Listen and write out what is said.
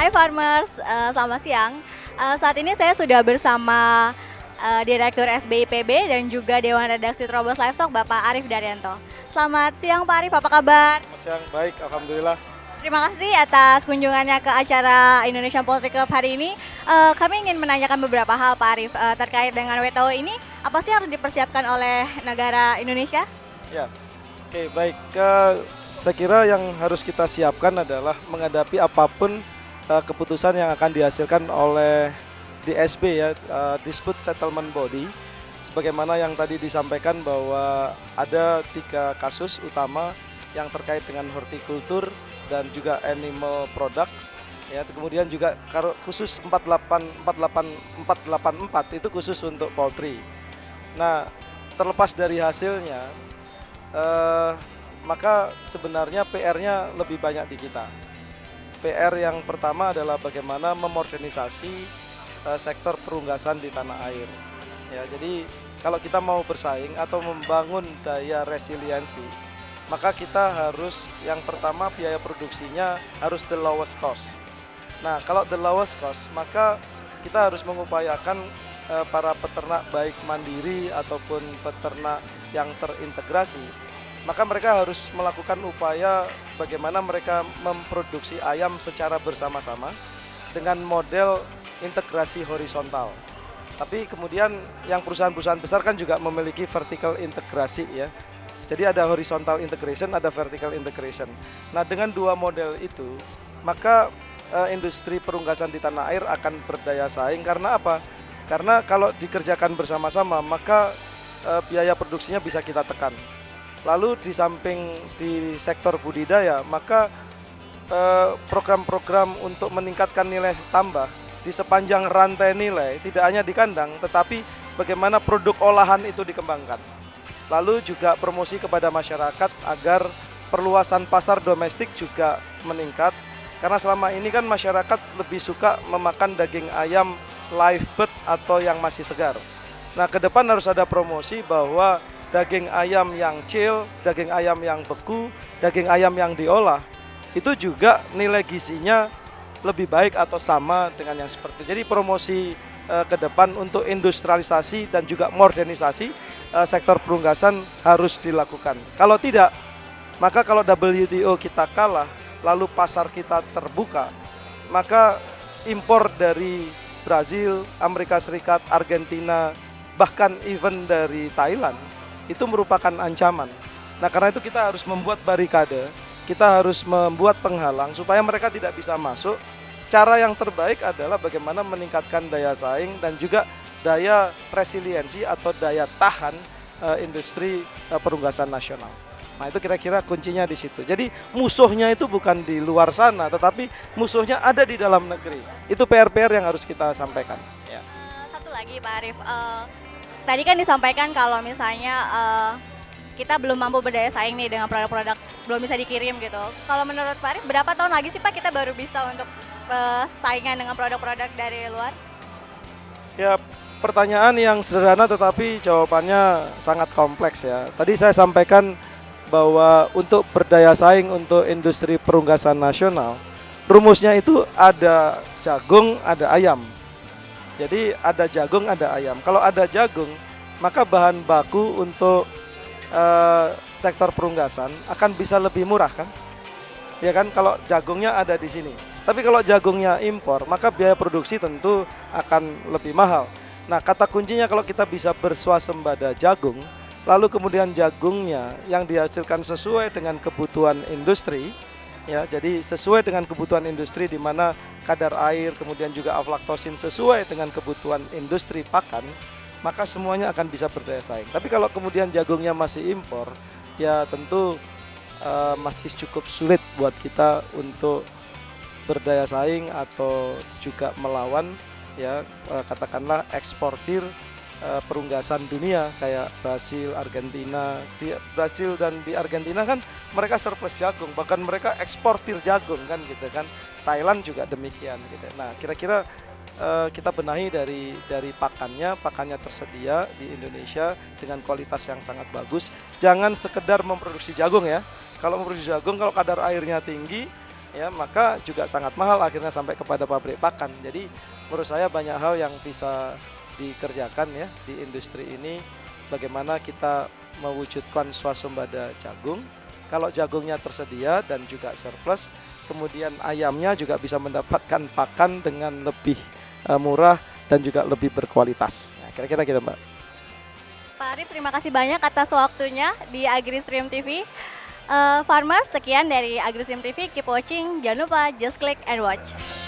Hai farmers, selamat siang. Saat ini saya sudah bersama Direktur SBIPB dan juga Dewan Redaksi Trobos Livestock, Bapak Arif Daryanto. Selamat siang Pak Arif, apa kabar? Selamat siang, baik, alhamdulillah. Terima kasih atas kunjungannya ke acara Indonesian Poultry Club hari ini. Kami ingin menanyakan beberapa hal Pak Arif terkait dengan WTO ini. Apa sih yang harus dipersiapkan oleh negara Indonesia? Ya, oke, baik. Saya kira yang harus kita siapkan adalah menghadapi apapun keputusan yang akan dihasilkan oleh DSB ya, Dispute Settlement Body. Sebagaimana yang tadi disampaikan bahwa ada 3 kasus utama yang terkait dengan hortikultur dan juga animal products. Ya, kemudian juga khusus 484 itu khusus untuk poultry. Nah, terlepas dari hasilnya, maka sebenarnya PR-nya lebih banyak di kita. PR yang pertama adalah bagaimana memodernisasi sektor perunggasan di tanah air. Ya, jadi kalau kita mau bersaing atau membangun daya resiliensi, maka kita harus yang pertama biaya produksinya harus the lowest cost. Nah, kalau the lowest cost, maka kita harus mengupayakan para peternak baik mandiri ataupun peternak yang terintegrasi, maka mereka harus melakukan upaya bagaimana mereka memproduksi ayam secara bersama-sama dengan model integrasi horizontal. Tapi kemudian yang perusahaan-perusahaan besar kan juga memiliki vertical integrasi ya. Jadi ada horizontal integration, ada vertical integration. Nah, dengan 2 model itu, maka industri perunggasan di tanah air akan berdaya saing. Karena apa? Karena kalau dikerjakan bersama-sama, maka biaya produksinya bisa kita tekan. Lalu di samping di sektor budidaya, maka program-program untuk meningkatkan nilai tambah di sepanjang rantai nilai, tidak hanya di kandang, tetapi bagaimana produk olahan itu dikembangkan. Lalu juga promosi kepada masyarakat agar perluasan pasar domestik juga meningkat. Karena selama ini kan masyarakat lebih suka memakan daging ayam live bird atau yang masih segar. Nah, ke depan harus ada promosi bahwa daging ayam yang chill, daging ayam yang beku, daging ayam yang diolah, itu juga nilai gizinya lebih baik atau sama dengan yang seperti. Jadi promosi ke depan untuk industrialisasi dan juga modernisasi sektor perunggasan harus dilakukan. Kalau tidak, maka kalau WTO kita kalah, lalu pasar kita terbuka, maka impor dari Brazil, Amerika Serikat, Argentina, bahkan even dari Thailand, itu merupakan ancaman. Nah, karena itu kita harus membuat barikade, kita harus membuat penghalang supaya mereka tidak bisa masuk. Cara yang terbaik adalah bagaimana meningkatkan daya saing dan juga daya resiliensi atau daya tahan industri perunggasan nasional. Nah, itu kira-kira kuncinya di situ. Jadi musuhnya itu bukan di luar sana, tetapi musuhnya ada di dalam negeri. Itu PR-PR yang harus kita sampaikan. Ya. Satu lagi Pak Arif, tadi kan disampaikan kalau misalnya kita belum mampu berdaya saing nih dengan produk-produk belum bisa dikirim gitu. Kalau menurut Pak Arif, berapa tahun lagi sih Pak kita baru bisa untuk saingan dengan produk-produk dari luar? Ya, pertanyaan yang sederhana tetapi jawabannya sangat kompleks ya. Tadi saya sampaikan bahwa untuk berdaya saing untuk industri perunggasan nasional, rumusnya itu ada jagung, ada ayam. Jadi ada jagung, ada ayam. Kalau ada jagung, maka bahan baku untuk sektor perunggasan akan bisa lebih murah kan? Ya kan, kalau jagungnya ada di sini. Tapi kalau jagungnya impor, maka biaya produksi tentu akan lebih mahal. Nah, kata kuncinya kalau kita bisa berswasembada jagung, lalu kemudian jagungnya yang dihasilkan sesuai dengan kebutuhan industri, ya, jadi sesuai dengan kebutuhan industri di mana kadar air, kemudian juga aflatosin sesuai dengan kebutuhan industri pakan, maka semuanya akan bisa berdaya saing. Tapi kalau kemudian jagungnya masih impor, ya tentu masih cukup sulit buat kita untuk berdaya saing atau juga melawan ya katakanlah eksportir perunggasan dunia kayak Brasil, Argentina. Di Brasil dan di Argentina kan mereka surplus jagung, bahkan mereka eksportir jagung kan gitu kan. Thailand juga demikian gitu. Nah, kira-kira kita benahi dari pakannya tersedia di Indonesia dengan kualitas yang sangat bagus. Jangan sekedar memproduksi jagung ya. Kalau memproduksi jagung, kalau kadar airnya tinggi, ya maka juga sangat mahal akhirnya sampai kepada pabrik pakan. Jadi menurut saya banyak hal yang bisa dikerjakan ya di industri ini, bagaimana kita mewujudkan swasembada jagung. Kalau jagungnya tersedia dan juga surplus, kemudian ayamnya juga bisa mendapatkan pakan dengan lebih murah dan juga lebih berkualitas. Nah, kira-kira gitu Mbak. Pak Arif, terima kasih banyak atas waktunya di AgriStream TV. Farmers, sekian dari AgriStream TV. Keep watching, jangan lupa just click and watch.